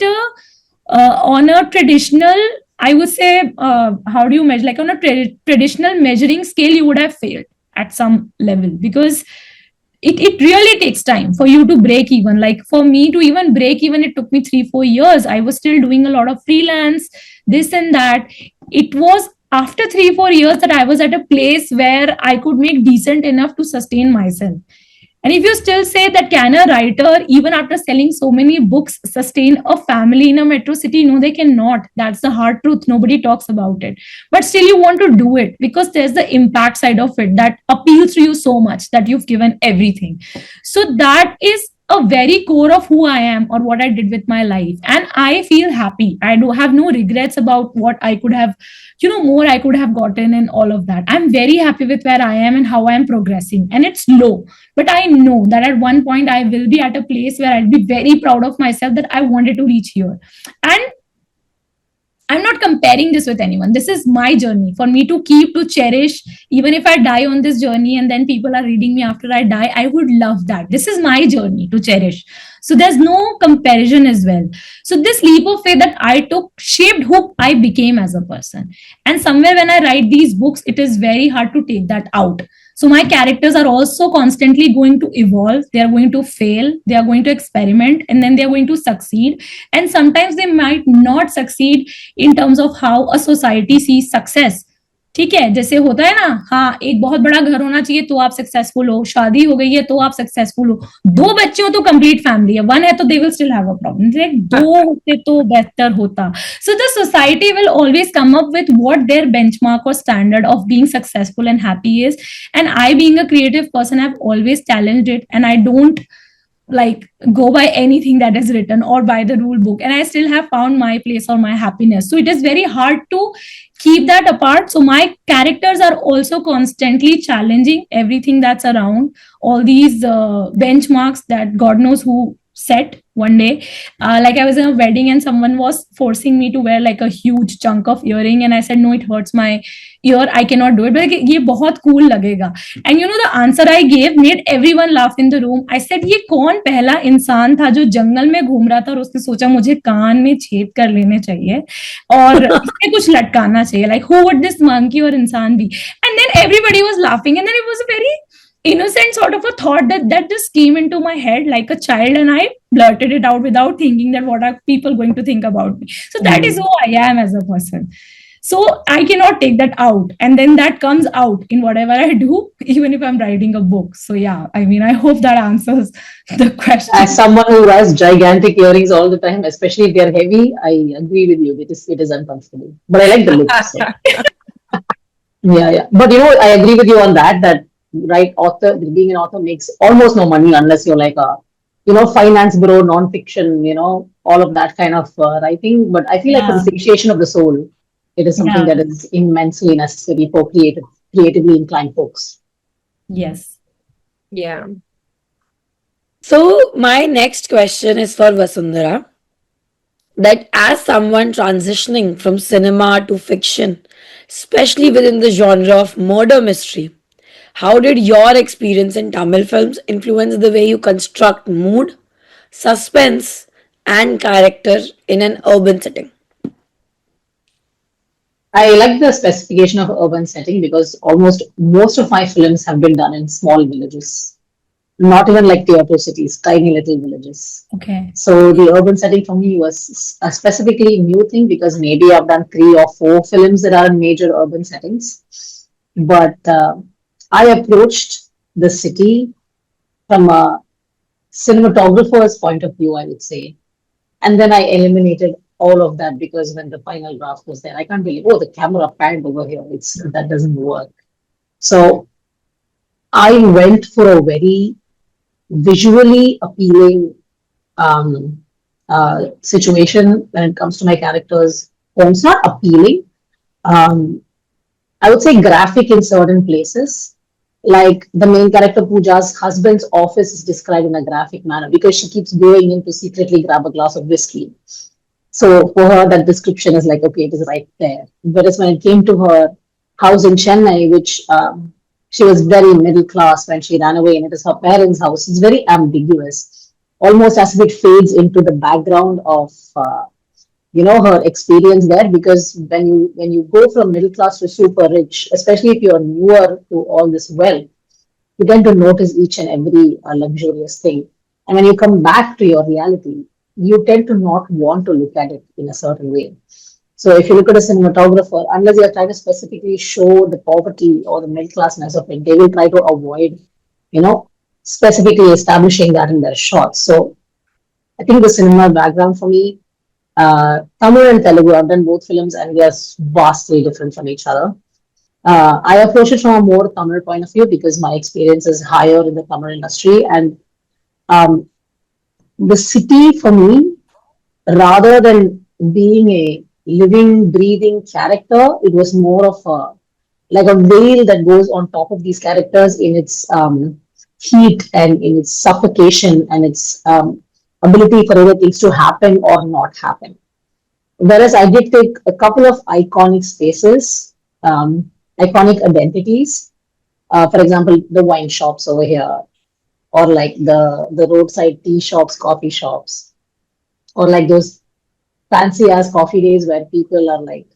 on a traditional, I would say, how do you measure, like on a traditional measuring scale, you would have failed at some level, because it really takes time for you to break even. Like for me to even break even, it took me 3-4 years. I was still doing a lot of freelance, this and that. It was after 3-4 years that I was at a place where I could make decent enough to sustain myself. And if you still say that can a writer, even after selling so many books, sustain a family in a metro city? No, they cannot. That's the hard truth. Nobody talks about it. But still, you want to do it because there's the impact side of it that appeals to you so much that you've given everything. So that is a very core of who I am or what I did with my life. And I feel happy. I do have no regrets about what I could have, more I could have gotten and all of that. I'm very happy with where I am and how I am progressing. And it's low, but I know that at one point I will be at a place where I'll be very proud of myself that I wanted to reach here. And I'm not comparing this with anyone. This is my journey for me to keep, to cherish. Even if I die on this journey and then people are reading me after I die, I would love that. This is my journey to cherish. So there's no comparison as well. So this leap of faith that I took shaped who I became as a person. And somewhere when I write these books, it is very hard to take that out. So my characters are also constantly going to evolve. They are going to fail. They are going to experiment, and then they are going to succeed. And sometimes they might not succeed in terms of how a society sees success. ठीक है, जैसे होता है ना, हाँ एक बहुत बड़ा घर होना चाहिए तो आप सक्सेसफुल हो, शादी हो गई है तो आप सक्सेसफुल हो, 2 बच्चे हो तो कंप्लीट फैमिली है, 1 है तो they will still have a problem, like 2 होते तो बेहतर होता. So the society will always come up with what their benchmark or standard of being successful and happy is. And I, being a creative person, I've always challenged it, and I don't like go by anything that is written or by the rule book, and I still have found my place or my happiness. So it is very hard to keep that apart. So my characters are also constantly challenging everything that's around, all these benchmarks that God knows who set one day. Like I was in a wedding and someone was forcing me to wear like a huge chunk of earring, and I said no, it hurts my ear, I cannot do it, but like, ye bahut cool lagega. And the answer I gave made everyone laugh in the room. I said ye kaun pehla insaan tha jo jungle mein घूम रहा था और उसने सोचा मुझे कान में छेद कर लेने चाहिए और इसमें कुछ लटकाना चाहिए, like who would this monkey or इंसान be? And then everybody was laughing, and then it was a very innocent sort of a thought that just came into my head like a child, and I blurted it out without thinking that what are people going to think about me. So that is who I am as a person. So I cannot take that out, and then that comes out in whatever I do, even if I'm writing a book. So yeah, I mean, I hope that answers the question. As someone who wears gigantic earrings all the time, especially if they're heavy, I agree with you. It is uncomfortable, but I like the look. So. Yeah. But I agree with you on that. That right, being an author makes almost no money unless you're like a finance bureau, non-fiction, all of that kind of writing. But I feel like for the satiation of the soul, it is something that is immensely necessary for creatively inclined folks. Yes. Yeah. So my next question is for Vasundhara. That as someone transitioning from cinema to fiction, especially within the genre of murder mystery, how did your experience in Tamil films influence the way you construct mood, suspense, and character in an urban setting? I like the specification of urban setting because almost most of my films have been done in small villages, not even like theater cities, tiny little villages. Okay. So the urban setting for me was a specifically new thing because maybe I've done 3 or 4 films that are in major urban settings. But I approached the city from a cinematographer's point of view, I would say. And then I eliminated all of that because when the final draft was there, I can't believe, the camera panned over here. That doesn't work. So I went for a very visually appealing situation when it comes to my characters. It's not appealing. I would say graphic in certain places. Like the main character Pooja's husband's office is described in a graphic manner because she keeps going in to secretly grab a glass of whiskey. So for her, that description is like, okay, it is right there. Whereas when it came to her house in Chennai, which she was very middle class when she ran away, and it is her parents' house, it's very ambiguous, almost as if it fades into the background of her experience there. Because when you go from middle class to super rich, especially if you're newer to all this wealth, you tend to notice each and every luxurious thing. And when you come back to your reality, you tend to not want to look at it in a certain way. So if you look at a cinematographer, unless you're trying to specifically show the poverty or the middle classness of it, they will try to avoid, specifically establishing that in their shots. So I think the cinema background for me, Tamil and Telugu, I've done both films and we are vastly different from each other. I approach it from a more Tamil point of view because my experience is higher in the Tamil industry, and um, the city for me, rather than being a living, breathing character, it was more of a like a veil that goes on top of these characters in its heat and in its suffocation and its ability for other things to happen or not happen. Whereas I did take a couple of iconic spaces, iconic identities. For example, the wine shops over here, or like the roadside tea shops, coffee shops, or like those fancy ass coffee days where people are like,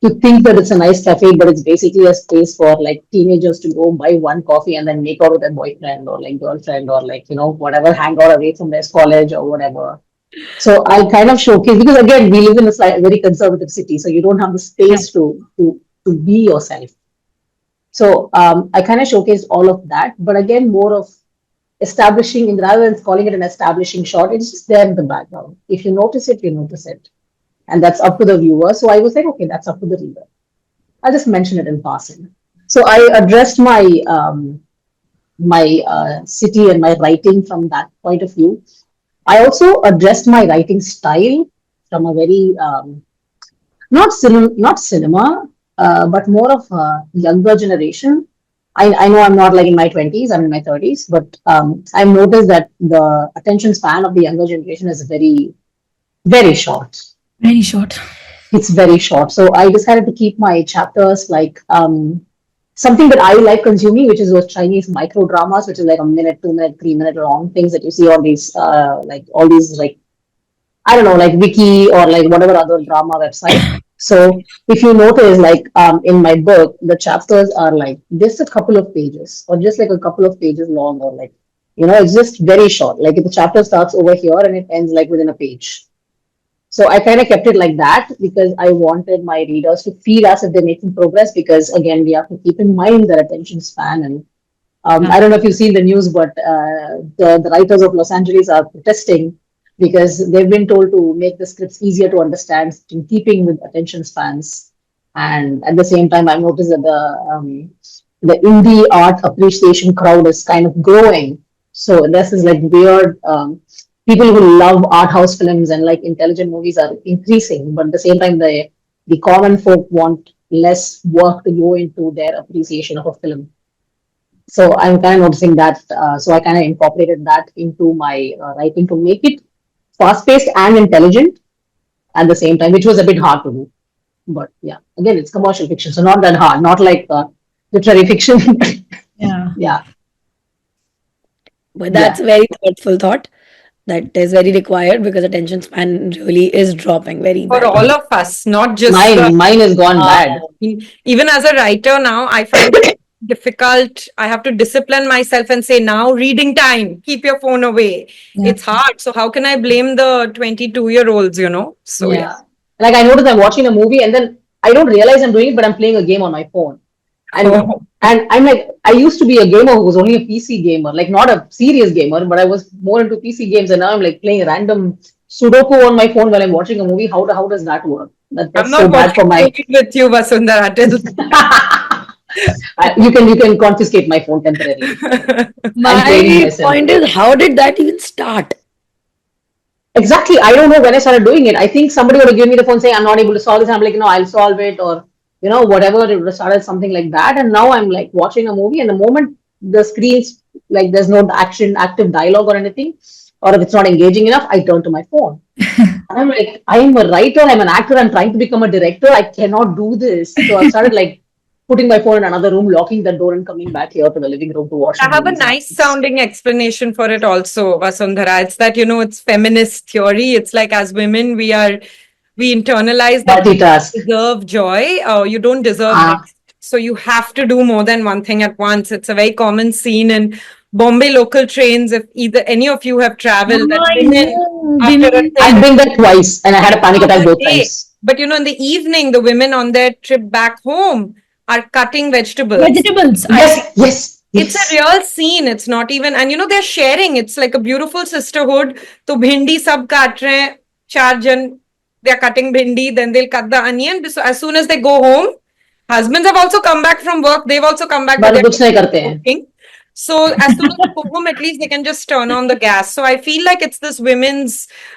you think that it's a nice cafe, but it's basically a space for like teenagers to go buy one coffee and then make out with their boyfriend or like girlfriend or like, whatever, hang out away from their college or whatever. So I'll kind of showcase, because again, we live in a very conservative city, so you don't have the space to be yourself. So I kind of showcased all of that, but again, more of establishing, rather than calling it an establishing shot, it's just there in the background. If you notice it, you notice it. And that's up to the viewer. So I was like, okay, that's up to the reader. I'll just mention it in passing. So I addressed my city and my writing from that point of view. I also addressed my writing style from a very not cinema, but more of a younger generation. I know I'm not like in my 20s, I'm in my 30s, but I've noticed that the attention span of the younger generation is very, very short. Very short. It's very short. So I decided to keep my chapters like something that I like consuming, which is those Chinese micro dramas, which is like a minute, 2 minute, 3 minute long things that you see on these like all these like I don't know, like Wiki or like whatever other drama website. So if you notice, like in my book, the chapters are like just a couple of pages or just like a couple of pages long, or like, it's just very short. Like if the chapter starts over here and it ends like within a page. So I kind of kept it like that because I wanted my readers to feel as if they're making progress, because again, we have to keep in mind their attention span. And I don't know if you've seen the news, but the writers of Los Angeles are protesting because they've been told to make the scripts easier to understand in keeping with attention spans. And at the same time, I've noticed that the indie art appreciation crowd is kind of growing. So this is like weird. People who love art house films and like intelligent movies are increasing, but at the same time, the common folk want less work to go into their appreciation of a film. So I'm kind of noticing that. So I kind of incorporated that into my writing to make it fast-paced and intelligent at the same time, which was a bit hard to do. But yeah, again, it's commercial fiction, so not that hard, not like literary fiction. Yeah. Yeah. But that's a very thoughtful thought. That is very required because attention span really is dropping very For bad. all of us, not just Mine has gone bad. Even as a writer now, I find it difficult. I have to discipline myself and say, now reading time, keep your phone away. Yeah. It's hard. So how can I blame the 22-year-olds, So yeah. Like I noticed I'm watching a movie and then I don't realize I'm doing it, but I'm playing a game on my phone. And I'm like, I used to be a gamer who was only a PC gamer, like not a serious gamer, but I was more into PC games, and now I'm like playing random Sudoku on my phone while I'm watching a movie. How does that work? That's I'm so not bad for my. watching with you, Vasundhara. You can confiscate my phone temporarily. My point is, how did that even start? Exactly. I don't know when I started doing it. I think somebody would have given me the phone saying, I'm not able to solve this. I'm like, no, I'll solve it, or whatever. It would have started something like that. And now I'm like watching a movie, and the moment the screen's like there's no active dialogue or anything, or if it's not engaging enough, I turn to my phone. And I'm like, I'm a writer, I'm an actor, I'm trying to become a director. I cannot do this. So I started like putting my phone in another room, locking the door, and coming back here to the living room to watch. I have a nice sounding explanation for it also, Vasundhara. It's that, it's feminist theory. It's like as women, we internalize that you deserve joy. You don't deserve rest. So you have to do more than one thing at once. It's a very common scene in Bombay local trains. If either any of you have traveled, I've been there twice and I had a panic attack both times. But in the evening, the women on their trip back home are cutting vegetables. Yes. It's a real scene. It's not even, and they're sharing. It's like a beautiful sisterhood. So bhindi sab kaat rahe hain, char jan, they're cutting bhindi, then they'll cut the onion. So as soon as they go home, husbands have also come back from work. They've also come back, but but they're कुछ नहीं करते हैं. cooking. So as soon as they go home, at least they can just turn on the gas. So I feel like it's this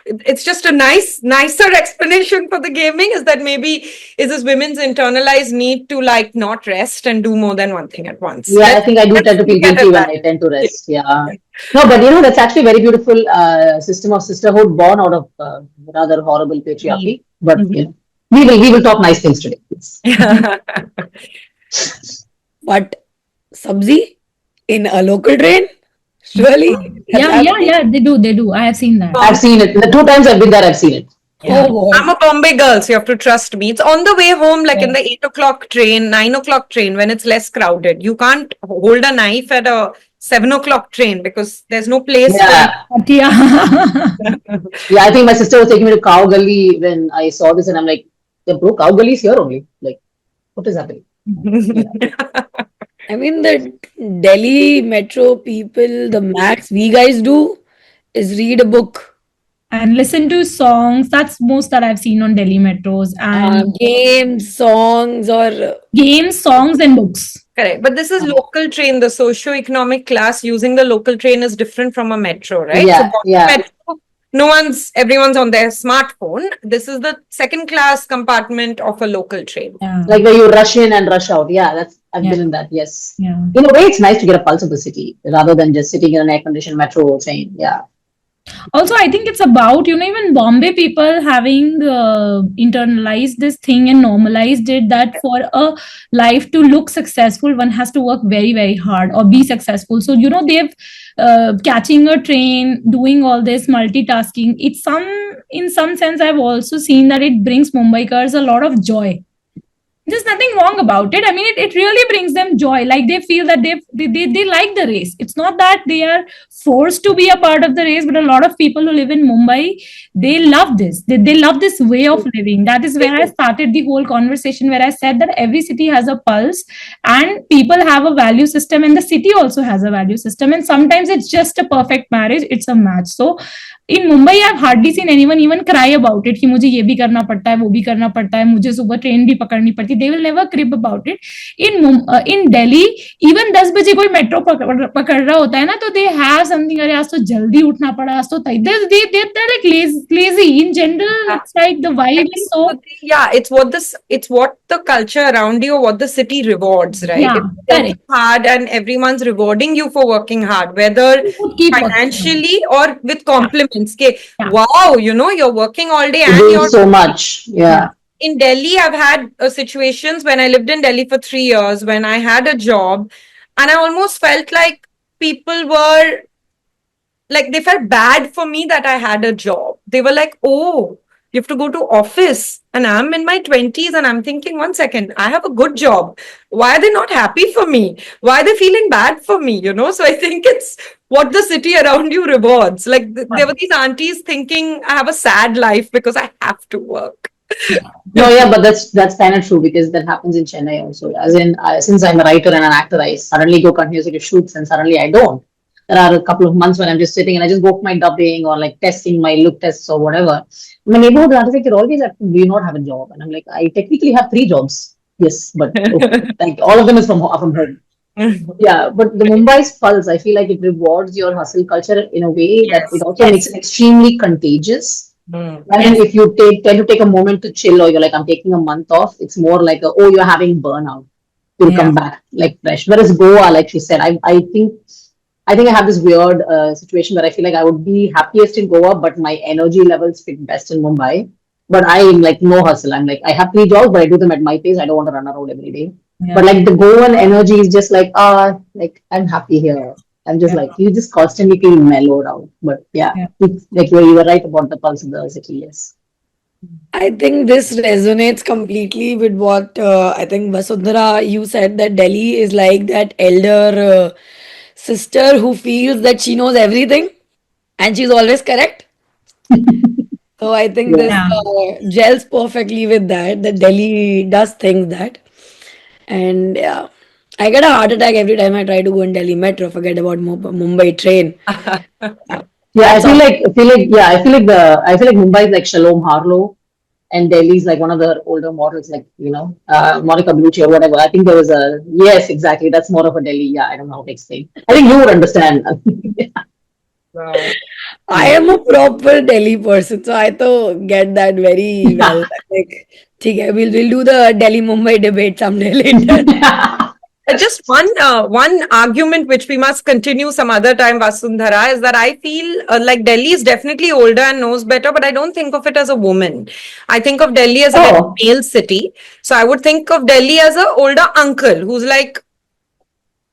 it's just a nicer explanation for the gaming is that maybe is this women's internalized need to like not rest and do more than one thing at once. Yeah, I think I do Let's tend to feel look at guilty it when that I tend to way. rest. Yeah. No, but that's actually a very beautiful system of sisterhood born out of rather horrible patriarchy. But we will talk nice things today. Yes. But sabzi in a local train, surely. that's Yeah, happening. yeah, they do. I have seen that. I've seen it. The 2 times I've been there, I've seen it. Oh boy. I'm a Bombay girl, so you have to trust me. It's on the way home, like in the 8 o'clock train, 9 o'clock train, when it's less crowded. You can't hold a knife at a 7 o'clock train because there's no place Yeah. But yeah. Yeah, I think my sister was taking me to Cow Gully when I saw this, and I'm like, yeah, bro, Cow Gully is here only. Like, what is happening? I mean, the Delhi metro people, the max we guys do is read a book. And listen to songs. That's most that I've seen on Delhi metros. And Games, songs, or games, songs, and books. Correct. But this is local train. The socio-economic class using the local train is different from a metro, right? Yeah, So Bombay yeah. metro, everyone's on their smartphone. This is the second class compartment of a local train. Yeah. Like where you rush in and rush out. Yeah, I've been in that. Yes. Yeah. In a way, it's nice to get a pulse of the city rather than just sitting in an air-conditioned metro train. Yeah. Also, I think it's about, even Bombay people having internalized this thing and normalized it that for a life to look successful, one has to work very, very hard or be successful. So, they've catching a train, doing all this multitasking. In some sense, I've also seen that it brings Mumbaikars a lot of joy. There's nothing wrong about it. I mean, it really brings them joy. Like they feel that they like the race. It's not that they are forced to be a part of the race, but a lot of people who live in Mumbai, they love this. They love this way of living. That is where I started the whole conversation, where I said that every city has a pulse and people have a value system, and the city also has a value system. And sometimes it's just a perfect marriage. It's a match. So in Mumbai, I've hardly seen anyone even cry about it कि मुझे ये भी करना पड़ता है, वो भी करना पड़ता है, मुझे सुबह ट्रेन भी पकड़नी पड़ती. They will never crib about it. In Delhi, even 10 बजे कोई मेट्रो पकड़ रहा होता है ना, तो they have something. अरे आज तो जल्दी उठना पड़ा, आज तो they're like lazy. In general, it's like the vibe is so. Yeah, it's what the culture around you, what the city rewards, right? Yeah, If you're working hard and everyone's rewarding you for working hard, whether keep working. financially or with compliments. Yeah. Wow, you're working all day and Doing you're so much. Yeah. in Delhi. I've had situations when I lived in Delhi for 3 years when I had a job, and I almost felt like people were like, they felt bad for me that I had a job. They were like, oh, you have to go to office, and I'm in my 20s and I'm thinking, 1 second, I have a good job. Why are they not happy for me? Why are they feeling bad for me? So I think it's what the city around you rewards. Like there were these aunties thinking I have a sad life because I have to work. No, yeah, but that's kind of true because that happens in Chennai also. As in, since I'm a writer and an actor, I suddenly go continuously to shoots and suddenly I don't. There are a couple of months when I'm just sitting and I just go for my dubbing or like testing my look tests or whatever. My neighborhood artist like, you're always do you not have a job? And I'm like, I technically have 3 jobs. Yes, but like all of them is from home. Yeah, but the Mumbai's pulse, I feel like it rewards your hustle culture in a way that it also makes it extremely contagious. And if you tend to take a moment to chill, or you're like, I'm taking a month off, it's more like you're having burnout. You'll come back like fresh. Whereas Goa, like she said, I think I have this weird situation where I feel like I would be happiest in Goa, but my energy levels fit best in Mumbai. But I'm like no hustle. I'm like, I have 3 jobs, but I do them at my pace. I don't want to run around every day. Yeah. But like the Goan energy is just like, like I'm happy here. I'm just like, you just constantly feel mellowed out. But it's like you were right about the pulse of the city, yes. I think this resonates completely with what I think Vasundhara, you said that Delhi is like that elder sister who feels that she knows everything and she's always correct. So I think this gels perfectly with that Delhi does things that. And yeah. I get a heart attack every time I try to go in Delhi metro. Forget about Mumbai train. Yeah, That's all. I feel like Mumbai is like Shalom Harlow, and Delhi is like one of the older models, like Monica Bellucci or whatever. I think there was a yes, exactly. That's more of a Delhi. Yeah, I don't know how to explain. I think you would understand. Wow. I am a proper Delhi person, so I to get that very well. Like, okay, we'll do the Delhi Mumbai debate someday later. Just one argument which we must continue some other time, Vasundhara, is that I feel like Delhi is definitely older and knows better, but I don't think of it as a woman. I think of Delhi as a very Oh, male city. So I would think of Delhi as a older uncle who's like,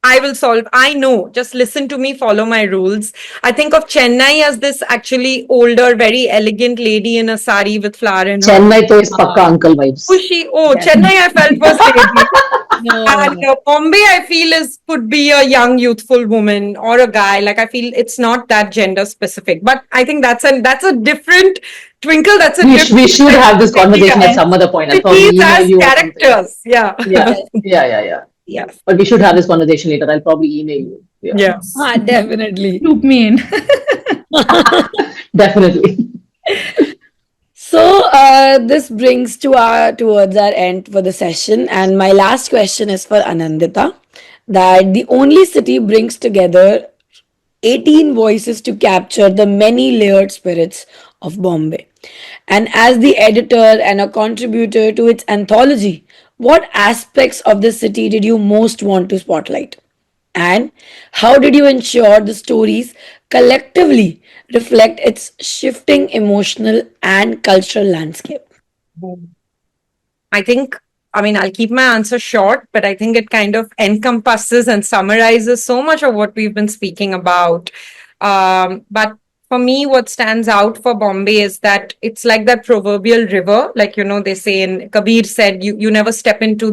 I will solve. I know. Just listen to me, follow my rules. I think of Chennai as this actually older, very elegant lady in a sari with flower in her. Chennai to is pakka uncle vibes. Who's she? Oh, Yes. Chennai, I felt was lady. And No. Bombay, I feel could be a young, youthful woman or a guy. Like I feel it's not that gender specific, but I think that's a different twinkle. That's a We different should have this conversation at idea. some other point. I'll probably Cities email as you or something. characters. Yeah. Yeah, yeah. Yes. But we should have this conversation later. I'll probably email you. Yeah, Yes. Definitely. Loop me in. definitely. So this brings towards our end for the session, and my last question is for Anindita. That the only city brings together 18 voices to capture the many layered spirits of Bombay. And as the editor and a contributor to its anthology, what aspects of the city did you most want to spotlight? And how did you ensure the stories collectively reflect its shifting emotional and cultural landscape? I think, I mean, I'll keep my answer short, but I think it kind of encompasses and summarizes so much of what we've been speaking about. But for me, what stands out for Bombay is that it's like that proverbial river. Like, they say in Kabir said, you never step into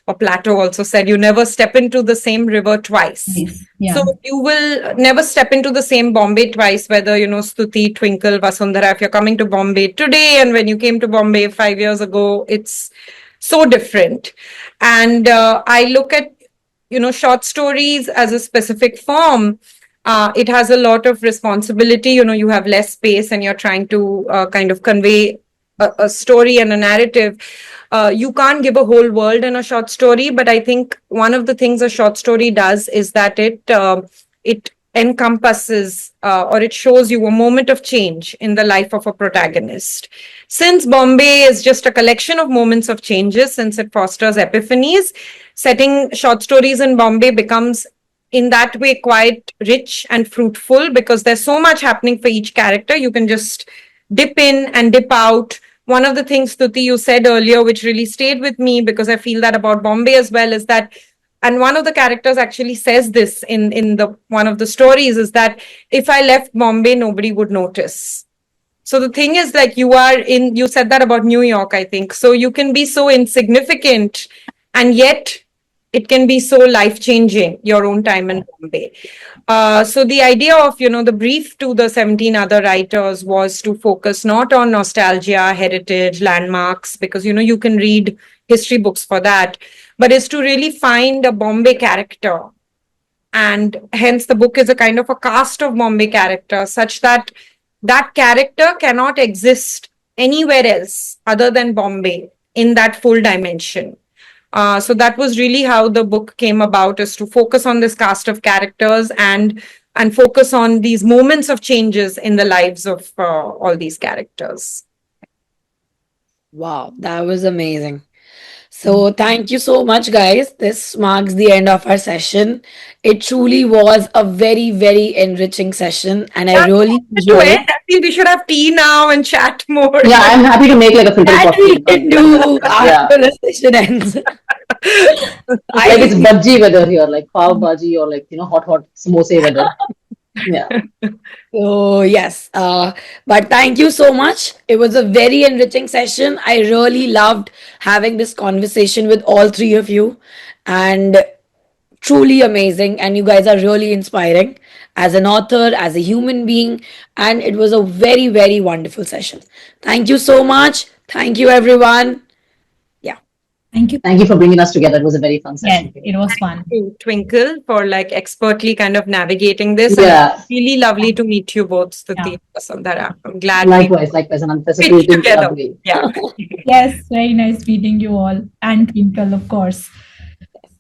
or Plato also said, you never step into the same river twice. Nice. Yeah. So you will never step into the same Bombay twice, whether, Stuti, Twinkle, Vasundhara, if you're coming to Bombay today and when you came to Bombay 5 years ago, it's so different. And I look at, short stories as a specific form. It has a lot of responsibility. You have less space and you're trying to kind of convey a story and a narrative. You can't give a whole world in a short story, but I think one of the things a short story does is that it encompasses or it shows you a moment of change in the life of a protagonist. Since Bombay is just a collection of moments of changes, since it fosters epiphanies, setting short stories in Bombay becomes in that way quite rich and fruitful because there's so much happening for each character. You can just dip in and dip out. One of the things, Stuti, you said earlier, which really stayed with me because I feel that about Bombay as well, is that, and one of the characters actually says this in the one of the stories, is that if I left Bombay, nobody would notice. So the thing is, like, you said that about New York, I think. So you can be so insignificant and yet it can be so life-changing, your own time in Bombay. So the idea of, the brief to the 17 other writers was to focus not on nostalgia, heritage, landmarks, because, you can read history books for that, but is to really find a Bombay character. And hence the book is a kind of a cast of Bombay characters such that that character cannot exist anywhere else other than Bombay in that full dimension. So that was really how the book came about, is to focus on this cast of characters and focus on these moments of changes in the lives of all these characters. Wow, that was amazing. So, thank you so much, guys. This marks the end of our session. It truly was a very, very enriching session, and I That's really to enjoyed. end. I feel we should have tea now and chat more. Yeah, I'm happy to make like a filter That we coffee. can do Yeah, after the session ends. like it's I bhaji weather here, like pav bhaji or like hot samosa weather. Yeah. So yes, but thank you so much. It was a very enriching session. I really loved having this conversation with all three of you, and truly amazing. And you guys are really inspiring as an author, as a human being, and it was a very, very wonderful session. Thank you so much. Thank you, everyone. Yeah. Thank you. Thank you for bringing us together. It was a very fun Yes, session. it was fun. To Twinkle for like expertly kind of navigating this. Yeah. And really lovely to meet you both, Stuti Yeah. and Vasundhara. I'm glad we Likewise, and that's a fit creative together. lovely. Yeah. Yes, very nice meeting you all and Twinkle, of course.